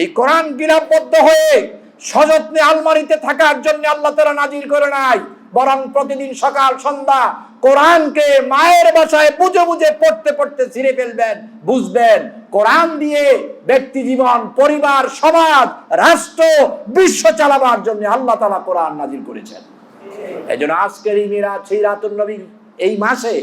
এই কোরআন গিলাবদ্ধ হয়ে সযত্নে আলমারিতে থাকার জন্য আল্লাহ তাআলা নাজিল করে নাই, বরং প্রতিদিন সকাল সন্ধ্যা কোরআনকে মায়ের ভাষায় বুঝে বুঝে পড়তে পড়তে ছিঁড়ে ফেলবেন, বুঝবেন কোরআন দিয়ে ব্যক্তি জীবন, পরিবার, সমাজ, রাষ্ট্র, বিশ্ব চালাবার জন্য আল্লাহ তাআলা কোরআন নাজিল করেছেন। এজন্য আজকের এই মিলাদ সিরাতুন নবী এই মাসে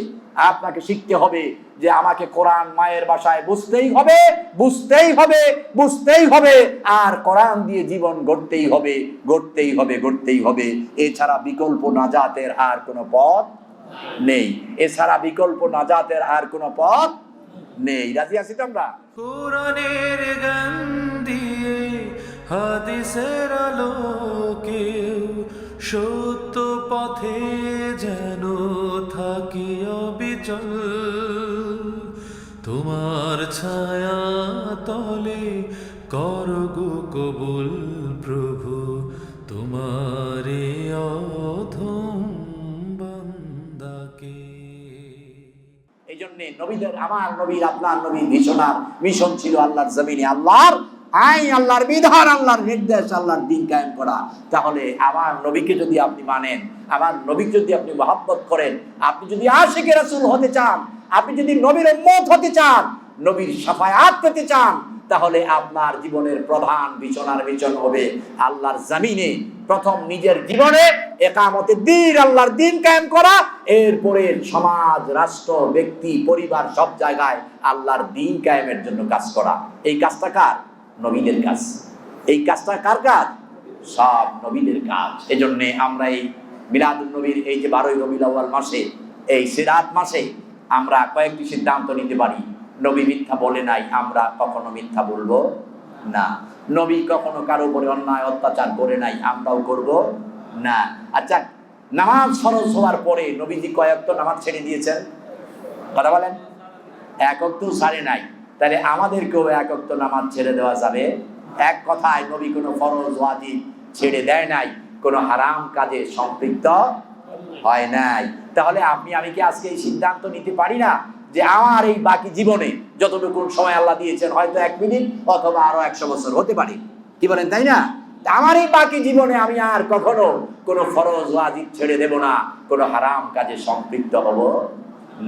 আপনাকে শিখতে হবে যে আমাকে কোরআন মায়ের ভাষায় বুঝতেই হবে, বুঝতেই হবে, বুঝতেই হবে, আর কোরআন দিয়ে জীবন গড়তেই হবে, গড়তেই হবে, গড়তেই হবে। এছাড়া বিকল্প নাজাতের আর কোনো পথ নেই, এছাড়া বিকল্প নাজাতের আর কোনো পথ নেই। রাজি আছি তো আমরা? কোরআনের গান দিয়ে হাদিসের আলোকে সত্য পথে যেন থাকি অবিচল, তোমার ছায়া তলে করগো কবুল প্রভু, তোমারে অধম বান্দাকে। এই জন্য নবীদের, আমার নবীর, আপনার নবীর মিশন ছিল আল্লাহর জমিনে আল্লাহর আইন, আল্লাহর বিধান, আল্লাহর নির্দেশ, আল্লাহর দ্বীন কায়েম করা। তাহলে আমার নবীকে যদি আপনি মানেন, আমার নবীকে যদি আপনি মহব্বত করেন, আপনি যদি আশিকে রাসূল হতে চান, আপনি যদি নবীর উম্মত হতে চান, নবীর শাফায়াত পেতে চান, তাহলে আপনার জীবনের প্রধান মিশন হবে আল্লাহর জমিনে প্রথম নিজের জীবনে ইকামতে দ্বীন, আল্লাহর দ্বীন কায়েম করা, এরপরে সমাজ, রাষ্ট্র, ব্যক্তি, পরিবার, সব জায়গায় আল্লাহর দ্বীন কায়েমের জন্য কাজ করা। এই কাজটা কার? নবীদের কাজ। এই কাজটা কার কাজ? সব নবীদের কাজ। এজন্য আমরা এই মিলাদুন নবীর এই যে 12ই রবিউল আউয়াল মাসে, এই সিরাত মাসে আমরা কয়েকটি সিদ্ধান্ত নিতে পারি। নবী মিথ্যা বলে নাই, আমরা কখনো মিথ্যা বলবো না। নবী কখনো কারো উপরে অন্যায় অত্যাচার করে নাই, আমরাও করব না। আচ্ছা, নামাজ ফরজ হওয়ার পরে নবীজি কয় ওয়াক্ত নামাজ ছেড়ে দিয়েছেন? কথা বলেন। এক ওয়াক্ত ছাড়ে নাই। তাহলে আমাদেরকেও এক ওয়াক্ত নামাজ ছেড়ে দেওয়া যাবে? এক কথায় নবী কোনো ফরজ ওয়াজিব ছেড়ে দেয় নাই, কোনো হারাম কাজে সম্পৃক্ত হয় নাই। তাহলে আমি কি আজকে এই সিদ্ধান্ত নিতে পারি না যে আমার এই বাকি জীবনে যতটুকু সময় আল্লাহ দিয়েছেন, হয়তো 1 মিনিট অথবা আরো 100 বছর হতে পারে, কি বলেন, তাই না? আমার এই বাকি জীবনে আমি আর কখনো কোনো ফরজ ওয়াজিব ছেড়ে দেব না, কোনো হারাম কাজে সম্পৃক্ত হব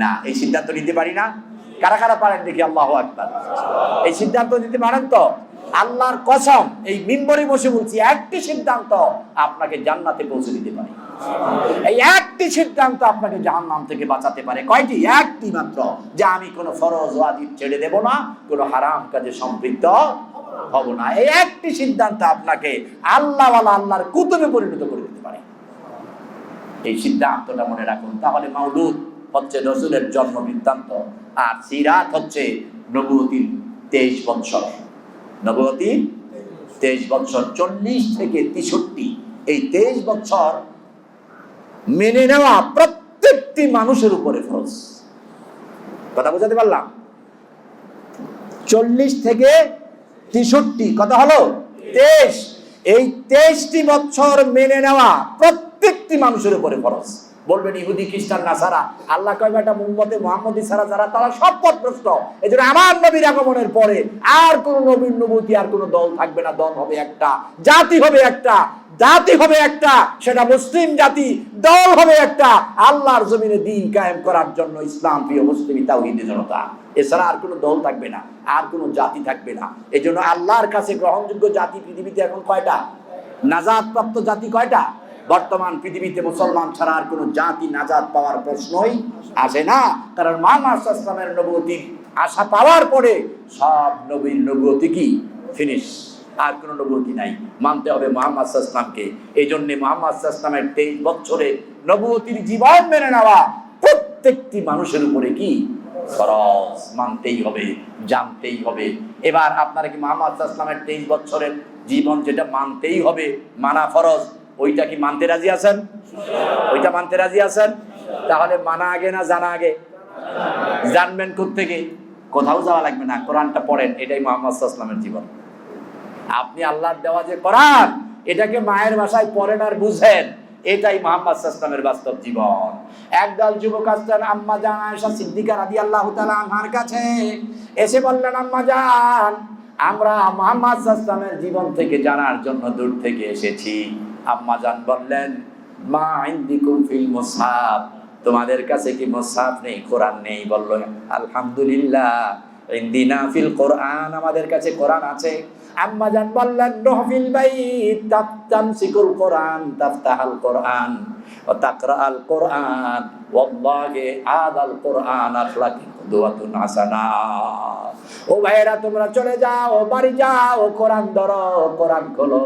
না। এই সিদ্ধান্ত নিতে পারি না? কারা কারা পারেন দেখি? আল্লাহু আকবার। এই সিদ্ধান্ত নিতে পারেন তো? আল্লাহর কসম, এই মিম্বরে বসে বলছি, একটি সিদ্ধান্ত আপনাকে জান্নাতে পৌঁছে দিতে পারে। এই একটি সিদ্ধান্ত আপনাকে জাহান্নাম থেকে বাঁচাতে পারে। কয়টি? একটি মাত্র, যে আমি কোনো ফরজ ওয়াজিব ছেড়ে দেব না, কোনো হারাম কাজে সম্পৃক্ত হব না। এই একটি সিদ্ধান্ত আপনাকে আল্লাহওয়ালা, আল্লাহর কুতুবে পরিণত করে দিতে পারে। এই সিদ্ধান্তটা মনে রাখুন। তাহলে মাউলুদ হচ্ছে রাসূলের জন্ম বৃত্তান্ত, আর সিরাত হচ্ছে নবুয়তির 23 বছর। নবুয়তির 23 বছর, 40 থেকে 63, এই 23 বছর মেনে নেওয়া প্রত্যেকটি মানুষের উপরে ফরজ। কথা বুঝাতে পারলাম? 40 থেকে 63, কথা হলো 23। এই 23টি বছর মেনে নেওয়া প্রত্যেকটি মানুষের উপরে ফরজ। বলবেন ইহুদি, খ্রিস্টান, নাসারা, আল্লাহ কয় বেটা উম্মতে মুহাম্মদী ছাড়া যারা, তারা সব পথভ্রষ্ট। এজন্য আমার নবীর আগমনের পরে আর কোন নবীর নবুয়তি, আর কোন দল থাকবে না। দল হবে একটা, জাতি হবে একটা, জাতি হবে একটা, সেটা মুসলিম জাতি। দল হবে একটা, আল্লাহর জমিনে দ্বীন কায়েম করার জন্য ইসলাম প্রিয় মুসলিম তাওহীদের জনতা। এছাড়া আর কোনো দল থাকবে না, আর কোনো জাতি থাকবে না। এজন্য আল্লাহর কাছে গ্রহণযোগ্য জাতি পৃথিবীতে এখন কয়টা? নাজাত প্রাপ্ত জাতি কয়টা? বর্তমান পৃথিবীতে মুসলমান ছাড়া আর কোনো জাতি নাজাত পাওয়ার প্রশ্নই আসে না। কারণ মুহাম্মদ সাল্লাল্লাহু আলাইহি ওয়াসাল্লামের নবুয়তি আশা পাওয়ার পরে সব নবীর নবুয়তি কি ফিনিশ, আর কোনো নবুয়তি নাই। মানতে হবে মুহাম্মদ সাল্লাল্লাহু আলাইহি ওয়াসাল্লামকে। এই জন্য মুহাম্মদ সাল্লাল্লাহু আলাইহি ওয়াসাল্লামের 23 বছরে নবুয়তির জীবন মেনে নেওয়া প্রত্যেকটি মানুষের উপরে কি ফরজ, মানতেই হবে, জানতেই হবে। এবার আপনারা কি মুহাম্মদ সাল্লাল্লাহু আলাইহি ওয়াসাল্লামের 23 বছরের জীবন যেটা মানতেই হবে, মানা ফরজ, ওইটা কি মানতে রাজি আছেন? ওইটা মানতে রাজি আছেন? তাহলে মানা আগে না জানা আগে? জানবেন কোত্থেকে? কোথাও যাওয়া লাগবে না, কোরআনটা পড়েন। এটাই মুহাম্মদ সাল্লাল্লাহু আলাইহি ওয়াসাল্লামের জীবন। আপনি আল্লাহর দেওয়া যে কোরআন, এটাকে মায়ের ভাষায় পড়েন আর বুঝেন, এটাই মুহাম্মদ সাল্লাল্লাহু আলাইহি ওয়াসাল্লামের বাস্তব জীবন। একদল যুবক আসলেন আম্মা জান আয়েশা সিদ্দিকা রাদিয়াল্লাহু তাআলা আনহার কাছে, এসে বললেন, আম্মা জান, আমরা মুহাম্মদ সাল্লাল্লাহু আলাইহি ওয়াসাল্লামের জীবন থেকে জানার জন্য দূর থেকে এসেছি। আম্মা জান বললেন, মা ইনদিকুম ফিল মুসহাফ, তোমাদের কাছে কি মুসহাফ নেই, কোরআন নেই? বলল, আলহামদুলিল্লাহ, ইনদিনা ফিল কোরআন, আমাদের কাছে কোরআন আছে। আম্মা জান বললেন, রহফিল বাইত তামসিকুল কোরআন তাফতাহাল কোরআন ওয়া তাকরাআল কোরআন ওয়াল্লাহি আদাল কোরআন আখলাকি কুদওয়াতুন হাসানা। ও ভাইরা, তোমরা চলে যাও, বাড়ি যাও, কোরআন ধরো, কোরআন খোলো,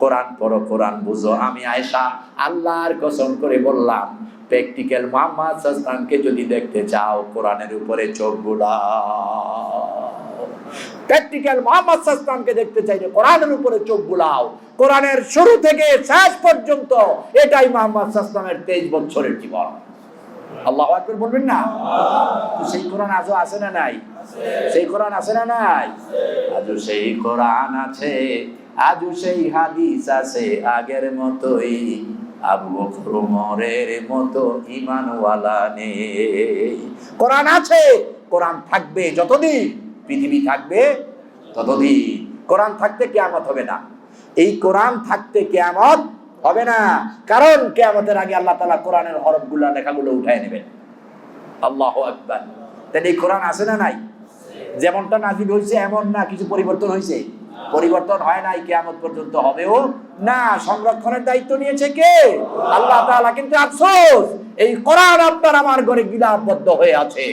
কোরআন পড়ো, কোরআন বুঝো। আমি আয়েশা আল্লাহর কসম করে বললাম, প্র্যাকটিক্যাল মুহাম্মদ সাল্লাল্লাহু আলাইহি ওয়াসাল্লামকে যদি দেখতে চাও, কোরআনের উপরে চোখ বুলাও। প্র্যাকটিক্যাল মুহাম্মদ সাল্লাল্লাহু আলাইহি ওয়াসাল্লামকে দেখতে চাইলে কোরআনের উপরে চোখ বুলাও। কোরআনের শুরু থেকে শেষ পর্যন্ত এটাই মুহাম্মদ সাল্লাল্লাহু আলাইহি ওয়াসাল্লামের 23 বছরের জীবন। আল্লাহু আকবার বলবেন না? তো সেই কোরআন আজও আছে না নাই? সেই কোরআন আছে না নাই? আজও সেই কোরআন আছে, আজও সেই হাদিস আছে আগের মতোই। আবু বকর ওমরের মতো ঈমানওয়ালা নেই। কোরআন আছে, কোরআন থাকবে যতদিন পৃথিবী থাকবে ততদিন। কোরআন থাকতে কিয়ামত হবে না। এই কোরআন থাকতে কিয়ামত হবে না, কারণ কিয়ামতের আগে আল্লাহ তাআলা কোরআনের হরফগুলো, লেখাগুলো উঠায় নেবেন। আল্লাহু আকবার। তাহলে এই কোরআন আছে না নাই? যেমনটা নাজিল হয়েছে এমন না, কিছু পরিবর্তন হয়েছে? পরিবর্তন হয় নাই, কিয়ামত পর্যন্ত হবেও না। সংরক্ষণের দায়িত্ব নিয়েছে কে? আল্লাহ তাআলা। কিন্তু আফসোস, এই কোরআন আপনার আমার ঘরে গিলাফবদ্ধ হয়ে আছে।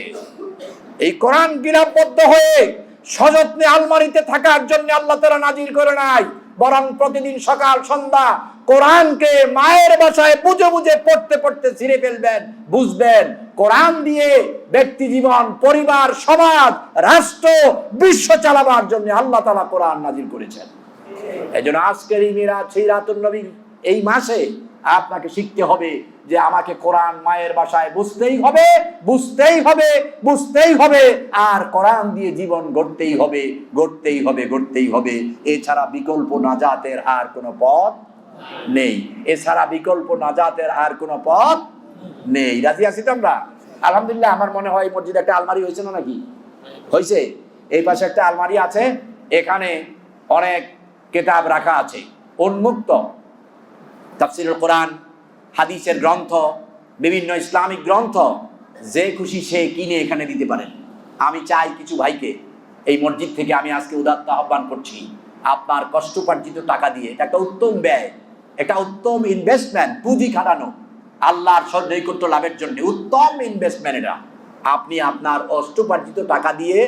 এই কোরআন গিলাফবদ্ধ হয়ে সযত্নে আলমারিতে থাকার জন্য আল্লাহ তাআলা নাজিল করে নাই, বরং প্রতিদিন সকাল সন্ধ্যা কোরআনকে মায়ের ভাষায় বুঝে বুঝে পড়তে পড়তে ছিঁড়ে ফেলবেন, বুঝবেন। কোরআন দিয়ে ব্যক্তি জীবন, পরিবার, সমাজ, রাষ্ট্র, বিশ্ব চালাবার জন্য আল্লাহ তাআলা কোরআন নাজিল করেছেন। এজন্য আজকের এই মিরাজ, সিরাতুন নবী এই মাসে আপনাকে শিখতে হবে যে আমাকে কোরআন মায়ের ভাষায় বুঝতেই হবে, বুঝতেই হবে, বুঝতেই হবে, আর কোরআন দিয়ে জীবন গড়তেই হবে, গড়তেই হবে, গড়তেই হবে। এছাড়া বিকল্প নাজাতের আর কোনো পথ নেই। এছাড়া বিকল্প নাজাতের আর কোনো পথ নেই। রাজি আছি তো আমরা? আলহামদুলিল্লাহ। আমার মনে হয় মসজিদে একটা আলমারি হয়েছে না নাকি? হয়েছে। এই পাশে একটা আলমারি আছে, এখানে অনেক কিতাব রাখা আছে, উন্মুক্ত। তাফসীরুল কোরআন, হাদিসের গ্রন্থ, বিভিন্ন ইসলামিক গ্রন্থ, যে খুশি সে কিনে এখানে দিতে পারেন। আমি চাই কিছু ভাইকে এই মসজিদ থেকে আমি আজকে উদাত্ত আহ্বান করছি, আপনার কষ্টোপার্জিত টাকা দিয়ে, এটা একটা উত্তম ব্যয়, একটা উত্তম ইনভেস্টমেন্ট, পুঁজি খাটানো আল্লাহর নৈকট্য লাভের জন্য উত্তম ইনভেস্টমেন্ট। এটা আপনি আপনার কষ্টোপার্জিত টাকা দিয়ে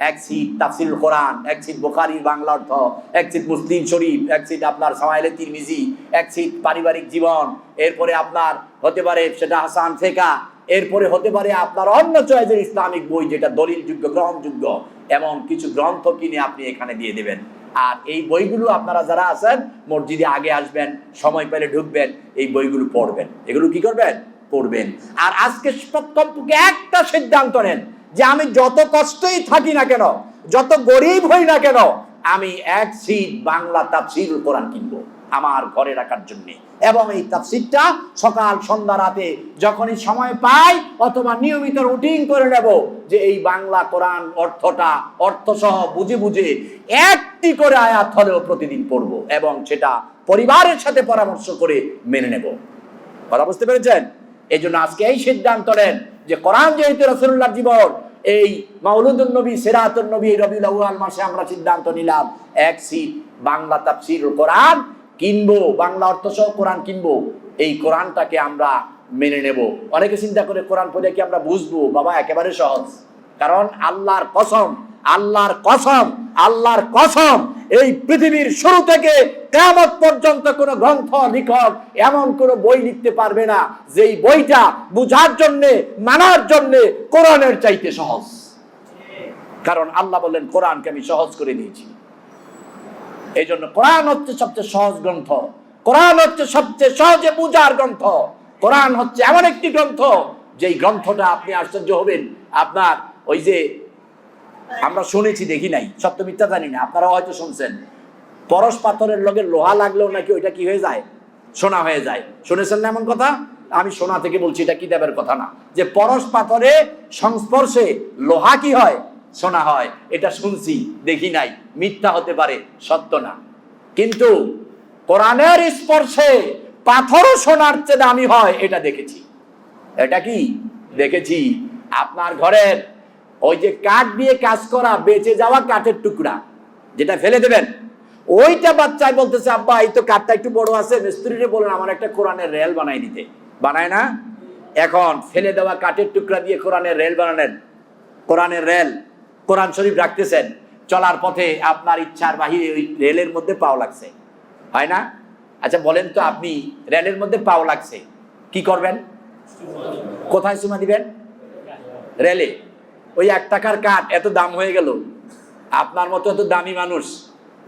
এক সিট তাফসীরুল কোরআন, এক সিট বুখারীর বাংলা অর্থ, এক সিট মুসলিম শরীফ, এক সিট আপনার শামাইলে তিরমিজি, এক সিট পারিবারিক জীবন, এরপরে আপনার হতে পারে সেটা হাসান ফিকা, এরপরে হতে পারে আপনার অন্য চয়েসের ইসলামিক বই যেটা দলিলযোগ্য, গ্রহণযোগ্য, এমন কিছু গ্রন্থ কিনে আপনি এখানে দিয়ে দেবেন। আর এই বইগুলো আপনারা যারা আছেন মসজিদে আগে আসবেন, সময় পেলে ঢুকবেন, এই বইগুলো পড়বেন। এগুলো কি করবেন? পড়বেন। আর আজকে কমপক্ষে একটা সিদ্ধান্ত নেন যে আমি যত কষ্টই থাকি না কেন, যত গরিব হই না কেন, আমি এক সিট বাংলা তাফসীরুল কোরআন কিনবো আমার ঘরে রাখার জন্য। এবং এই তাফসীরটা সকাল সন্ধ্যা রাতে যখনই সময় পাই অথবা নিয়মিত রুটিন করে নেব যে এই বাংলা কোরআন অর্থটা অর্থসহ বুঝে বুঝে একটি করে আয়াত হলেও প্রতিদিন পড়ব, এবং সেটা পরিবারের সাথে পরামর্শ করে মেনে নেব। কথা বুঝতে পেরেছেন? এই জন্য আজকে এই সিদ্ধান্ত নেন যে কোরআন যেহেতু রাসূলুল্লাহর জীবন, এই মাউলুদুন নবী, সিরাতুন নবী, রবিউল আউয়াল মাসে আমরা সিদ্ধান্ত নিলাম এক সিট বাংলা তাফসীরুল কোরআন কিনবো, বাংলা অর্থসহ কোরআন কিনবো। এই কোরআনটাকে আমরা মেনে নেব। অনেকে চিন্তা করে কোরআন পড়ে কি আমরা বুঝবো? বাবা, একেবারে সহজ। কারণ আল্লাহর কসম, আল্লাহর কসম, আল্লাহর কসম, এই পৃথিবীর শুরু থেকে কিয়ামত পর্যন্ত কোন গ্রন্থ লিখক এমন কোন বই লিখতে পারবে না যেই বইটা বুঝার জন্য, মানার জন্য কোরআনের চাইতে সহজ। কারণ আল্লাহ বললেন কোরআনকে আমি সহজ করে দিয়েছি। এই জন্য কোরআন হচ্ছে সবচেয়ে সহজ গ্রন্থ, কোরআন হচ্ছে সবচেয়ে সহজে বুঝার গ্রন্থ। কোরআন হচ্ছে এমন একটি গ্রন্থ যেই গ্রন্থটা আপনি আশ্চর্য হবেন। আপনার ওই যে আমরা শুনেছি, দেখি নাই, সত্য মিথ্যা জানি না, আপনারা হয়তো শুনছেন, পরশ পাথরের লগে লোহা লাগলেও নাকি ওইটা কি হয়ে যায়? সোনা হয়ে যায়। শুনেছেন না এমন কথা? আমি সোনা থেকে বলছি, এটা কিতাবের কথা না, যে পরশ পাথরে সংস্পর্শে লোহা কি হয়? শোনা হয়, এটা শুনছি, দেখি নাই, মিথ্যা হতে পারে, সত্য না। কিন্তু কোরআনের স্পর্শে পাথরও সোনার চেয়ে দামি হয়, এটা দেখেছি। এটা কি দেখেছি? আপনার ঘরের ওই যে কাঠ দিয়ে কাজ করা বেঁচে যাওয়া কাঠের টুকরা যেটা ফেলে দেবেন, ওইটা বাচ্চায় বলতেছে, আব্বা এই তো কাঠটা একটু বড় আছে, মিস্ত্রিরে বলেন আমার একটা কোরআনের রেল বানাই দিতে। বানায় না? এখন ফেলে দেওয়া কাঠের টুকরা দিয়ে কোরআনের রেল বানালেন। কোরআনের রেল, কোরআন শরীফ রাখতেছেন, চলার পথে আপনার ইচ্ছার বাহিরে ওই রেলের মধ্যে পাও লাগছে, হয় না? আচ্ছা বলেন তো, আপনি রেলের মধ্যে পাও লাগছে, কি করবেন? কোথায় চুমা দিবেন? রেলে। ওই 1 টাকার কাঠ এত দাম হয়ে গেল, আপনার মতো এত দামি মানুষ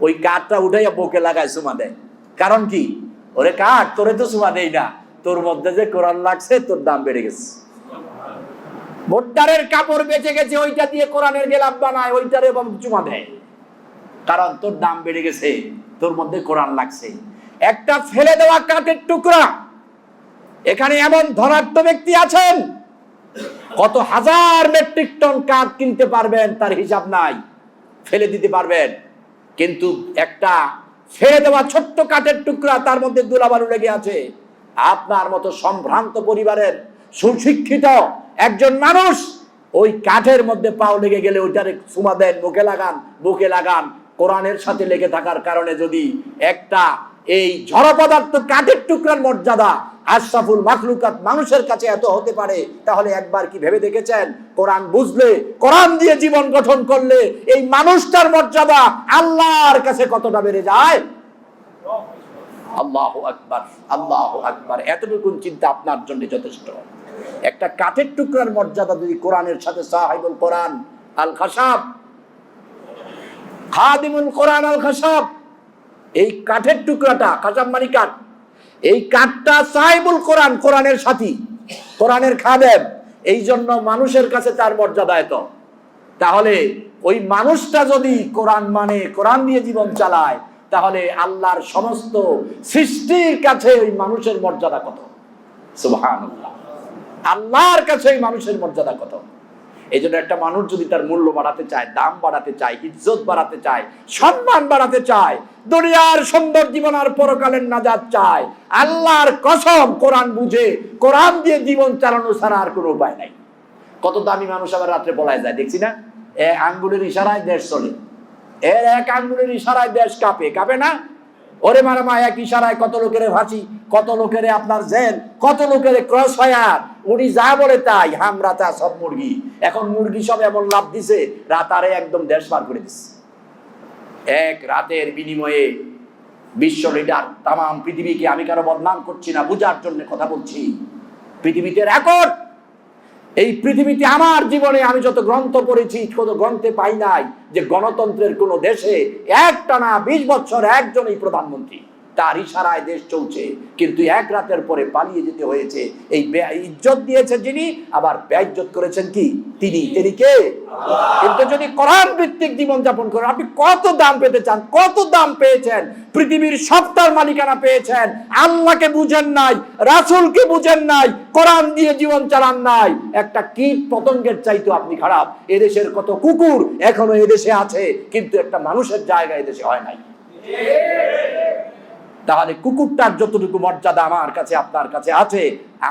ওই কাঠটা উঠাইয়া বুকে লাগায় চুমা দেয়। কারণ কি? ওরে কাঠ, তোরে তো চুমা দেই না, তোর মধ্যে যে কোরআন লাগছে, তোর দাম বেড়ে গেছে। ভোট্টারের কাপড় বেঁচে গেছে, ওইটা দিয়ে কোরআনের গেলাপ বানায়, ওইটারে এবং চুমা দেয়, কারণ তোর দাম বেড়ে গেছে, তোর মধ্যে কোরআন লাগছে। একটা ফেলে দেওয়া কাঠের টুকরা, এখানে এমন ধনাঢ্য ব্যক্তি আছেন কত হাজার মেট্রিক টন কাঠ কিনতে পারবেন, তার হিসাব নাই, ফেলে দিতে পারবেন। কিন্তু একটা ফেলে দেওয়া ছোট্ট কাঠের টুকরা, তার মধ্যে ধুলাবালু লেগে আছে। আপনার মতো সম্ভ্রান্ত পরিবারের সুশিক্ষিত একজন মানুষ ওই কাঠের মধ্যে পাও লেগে গেলে ওইটারে চুমা দেন, বুকে লাগান। কোরআনের সাথে লেগে থাকার কারণে যদি একটা এই জড় পদার্থ কাঠের টুকরার মর্যাদা আশরাফুল মাখলুকাত মানুষের কাছে এত হতে পারে, তাহলে একবার কি ভেবে দেখেছেন কোরআন বুঝলে, কোরআন দিয়ে জীবন গঠন করলে এই মানুষটার মর্যাদা আল্লাহর কাছে কতটা বেড়ে যায়? আল্লাহু আকবার, আল্লাহু আকবার। এতটুকু চিন্তা আপনার জন্য যথেষ্ট। একটা কাঠের টুকরার মর্যাদা যদি কোরআনের সাথে সাহিবুল কোরআন আল খাশাব, খাদিমুল কোরআন আল খাশাব, এই কাঠের টুকরাটা, খাশাব মানে কাঠ, এই কাঠটা সাহিবুল কোরআন, কোরআনের সাথী, কোরআনের খাদেম, এই জন্য মানুষের কাছে তার মর্যাদা এত। তাহলে ওই মানুষটা যদি কোরআন মানে, কোরআন দিয়ে জীবন চালায়, তাহলে আল্লাহর সমস্ত সৃষ্টির কাছে ওই মানুষের মর্যাদা কত! সুবহানাল্লাহ। আল্লাহর কাছে ওই মানুষের মর্যাদা কত! এই জন্য একটা মানুষ যদি তার মূল্য বাড়াতে চায়, দাম বাড়াতে চায়, ইজ্জত বাড়াতে চায়, সম্মান বাড়াতে চায়, দুনিয়ার সুন্দর জীবন আর পরকালের নাজাত চায়, আল্লাহর কসম কোরআন বুঝে, কোরআন দিয়ে জীবন চালানো ছাড়া আর কোনো উপায় নাই। কত দামি মানুষ আবার রাত্রে পলায় যায়, দেখছি না? আঙ্গুলের ইশারায় দেশ চলে, এক আঙ্গুলের ইশারায় দেশ কাঁপে, কাঁপে না? ওরে মারামা, এক ইশারায় কত লোকের ফাঁসি, কত লোকের আপনার জেল, কত লোকের ক্রস ফায়ার। উনি যা বলে তাই, হামরা তা সব মুরগি। এখন মুরগি সব এমন লাভ দিছে, রাতারে একদম দেশ পার করে দিচ্ছে। এক রাতের বিনিময়ে বিশ্ব লিডার, তাম পৃথিবীকে, আমি কারো বদনাম করছি না, বুঝার জন্য কথা বলছি, পৃথিবীতে রেকর্ড। এই পৃথিবীতে আমার জীবনে আমি যত গ্রন্থ পড়েছি, কত গ্রন্থে পাই নাই যে গণতন্ত্রের কোন দেশে একটানা 20 বছর একজনই প্রধানমন্ত্রী, তার ইশারায় দেশ চলছে। কিন্তু এক রাতের পরে পালিয়ে যেতে হয়েছে। এই ইজ্জত দিয়েছে যিনি, আবার বেইজ্জত করেছেন কি? তিনি কে? কিন্তু যদি কোরআন ভিত্তিক জীবন যাপন করেন, আপনি কত দাম পেতে চান? কত দাম পেয়েছেন? পৃথিবীর সবটার মালিকানা পেয়েছেন, আল্লাহকে বুঝেন নাই, রাসূলকে বুঝেন নাই, কোরআন দিয়ে জীবন চালান নাই। একটা কীট পতঙ্গের চাইতে আপনি খারাপ। এদেশের কত কুকুর এখনো এদেশে আছে, কিন্তু একটা মানুষের জায়গা এদেশে হয় নাই। তাহলে কুকুরটার যতটুকু মর্যাদা আমার কাছে, আপনার কাছে আছে,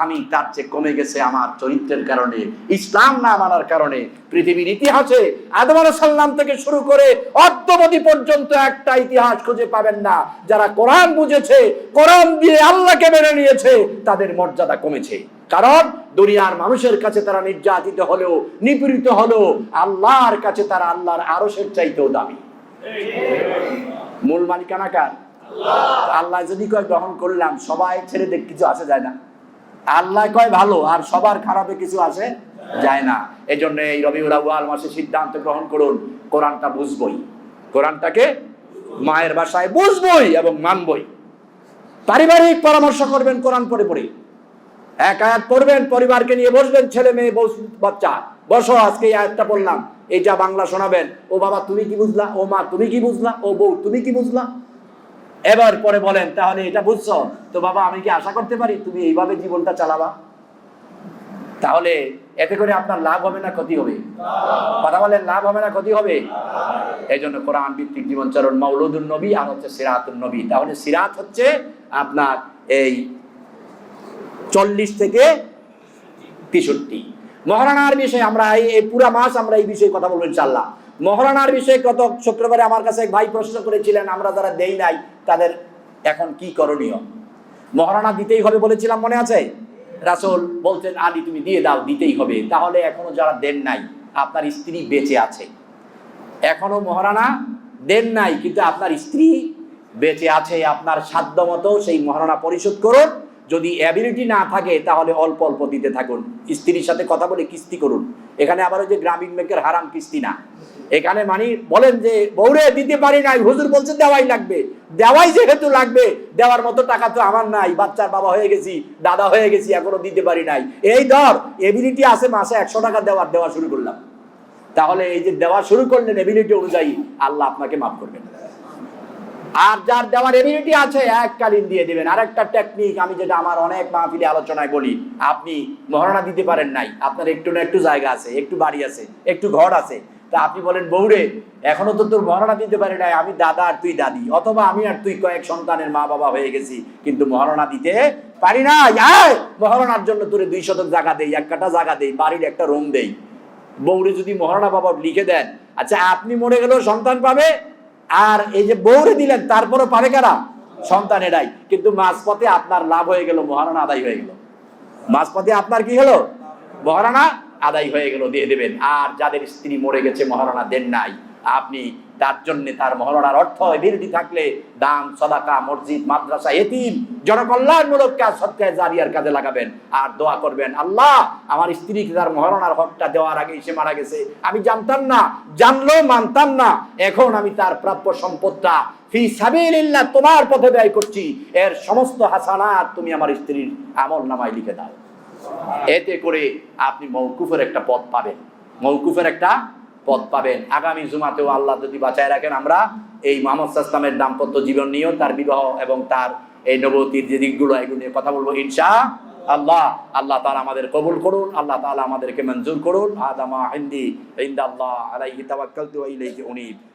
আমি তার চেয়ে কমে গেছে আমার চরিত্রের কারণে, ইসলাম না মানার কারণে। পৃথিবীর ইতিহাসে আদম আলাইহিস সালাম থেকে শুরু করে অদ্যাবধি পর্যন্ত একটা ইতিহাস খুঁজে পাবেন না যারা কোরআন বুঝেছে, কোরআন দিয়ে আল্লাহকে মেনে নিয়েছে, তাদের মর্যাদা কমেছে। কারণ দুনিয়ার মানুষের কাছে তারা নির্যাতিত হলেও, নিপীড়িত হলেও, আল্লাহর কাছে তারা আল্লাহর আরশের চাইতেও দামি। মূল মালিকানা কার? আল্লাহ যদি কয় গ্রহণ করলাম, সবাই ছেড়ে দেখ, কিছু আসে যায় না। আল্লাহ কয় ভালো, আর সবার খারাপে কিছু আসে যায় না। এই জন্য এই রবিউল আউয়াল মাসে সিদ্ধান্ত গ্রহণ করুন, কোরআনটা বুঝবই, কোরআনটাকে মায়ের ভাষায় বুঝবই এবং মানবই। পারিবারিক পরামর্শ করবেন কোরআন পড়ে পড়ে, এক আয়াত পড়বেন, পরিবারকে নিয়ে বসবেন, ছেলে মেয়ে বাচ্চা, বসো আজকে এই আয়াতটা বললাম, এইটা বাংলা শোনাবেন। ও বাবা তুমি কি বুঝলা? ও মা তুমি কি বুঝলা? ও বউ তুমি কি বুঝলা? এবার পরে বলেন, তাহলে এটা বুঝছো তো বাবা, আমি কি আশা করতে পারি তুমি এইভাবে জীবনটা চালাবা? তাহলে এতে করে আপনার লাভ হবে না ক্ষতি হবে? কথা বলেন, লাভ হবে না ক্ষতি হবে? এই জন্য কোরআন ভিত্তিক জীবনচরণ, মাউলুদুন নবী আর হচ্ছে সিরাতুন নবী। তাহলে সিরাত হচ্ছে আপনার এই 40 থেকে 63। মহারানার বিষয়ে আমরা এই পুরা মাস আমরা এই বিষয়ে কথা বলবো ইনশাআল্লাহ। মহারানার বিষয়ে গত শুক্রবারে আমার কাছে এক ভাই প্রশ্ন করেছিলেন, আমরা যারা দেই নাই তাদের এখন কি করণীয়? মহারানা দিতেই হবে বলেছিলাম, মনে আছে? রাসূল বলতেন, আলী তুমি দিয়ে দাও, দিতেই হবে। তাহলে এখনো যারা দেন নাই, আপনার স্ত্রী বেঁচে আছে, এখনো মহারানা দেন নাই, কিন্তু আপনার স্ত্রী বেঁচে আছে, আপনার সাধ্য মতো সেই মহারানা পরিশোধ করুন। যদি অ্যাবিলিটি না থাকে তাহলে অল্প অল্প দিতে থাকুন, স্ত্রীর সাথে কথা বলে কিস্তি করুন। এখানে আবার ওই যে গ্রামীণ ব্যাংকের হারাম কিস্তি না, এখানে মানে বলেন যে বউরে দিতে পারি নাই, হুজুর বলছে দেওয়াই লাগবে, দেওয়াই যেহেতু লাগবে, দেওয়ার মতো টাকা তো আমার নাই, বাচ্চার বাবা হয়ে গেছি, দাদা হয়ে গেছি, এখনো দিতে পারি নাই, এই ধর এবিলিটি আছে, মাসে 100 টাকা দেওয়া শুরু করলাম। তাহলে এই যে দেওয়া শুরু করলেন এবিলিটি অনুযায়ী, আল্লাহ আপনাকে মাফ করবেন। আর যার দেওয়ার এবিলিটি আছে এককালীন দিয়ে দিবেন। আরেকটা টেকনিক আমি যেটা আমার অনেক মাহফিলে আলোচনায় বলি, আপনি মহারণা দিতে পারেন নাই, আপনার একটু না একটু জায়গা আছে, একটু বাড়ি আছে, একটু ঘর আছে, তা আপনি বলেন বউরে এখনো তো তোর মহারণা দিতে পারি নাই, আমি দাদা আর তুই দাদি, অথবা আমি আর তুই কয়েক সন্তানের মা বাবা হয়ে গেছি, কিন্তু মহারণা দিতে পারি না, মহারণার জন্য তোরে 2 শতক জায়গা দেই, 1 কাঠা জায়গা দেই, বাড়ির একটা রুম দেই। বউরে যদি মহারণা বাবা লিখে দেন, আচ্ছা আপনি মরে গেলেও সন্তান পাবে, আর এই যে বউরে দিলেন তারপরও পাবে কারা? সন্তান এরাই। কিন্তু মাঝপথে আপনার লাভ হয়ে গেল, মহারণা আদায় হয়ে গেল, মাঝপথে আপনার কি হলো? মহারণা আদায় হয়ে গেল, দিয়ে দেবেন। আর যাদের স্ত্রী মরে গেছে মহারণা দেন নাই, আপনি তার জন্য তার মহারণার অর্থ এবিলিটি থাকলে দান, সদাকা, মসজিদ, মাদ্রাসা, এতিম, জনকল্যাণমূলক কাজ, সদকায়ে জারিয়ার কাজে লাগাবেন। আর দোয়া করবেন, আল্লাহ আমার স্ত্রীকে তার মহারণার হকটা দেওয়ার আগে সে মারা গেছে, আমি জানতাম না, জানলেও মানতাম না, এখন আমি তার প্রাপ্য সম্পদটা ফি সাবিলিল্লাহ তোমার পথে ব্যয় করছি, এর সমস্ত হাসানাত তুমি আমার স্ত্রীর আমলনামায় লিখে দাও। এতে করে আপনি মওকুফের একটা পথ পাবেন, মওকুফের একটা পথ পাবেন। আগামী জুমাতেও আল্লাহ যদি বাঁচায় রাখেন, আমরা এই মুহাম্মদ সাল্লাল্লাহু আলাইহি ওয়াসাল্লামের দাম্পত্য জীবন নিয়েও, তার বিবাহ এবং তার এই নবুয়তির যে দিকগুলো, এগুলো নিয়ে কথা বলবো ইনশাআল্লাহ। আল্লাহ তাআলা আমাদের কবুল করুন, আল্লাহ তাআলা আমাদেরকে মঞ্জুর করুন। আদামা ইনদি ইনদাল্লাহ আলাইহি তাওয়াক্কালতু ওয়া ইলাইহি উনীব।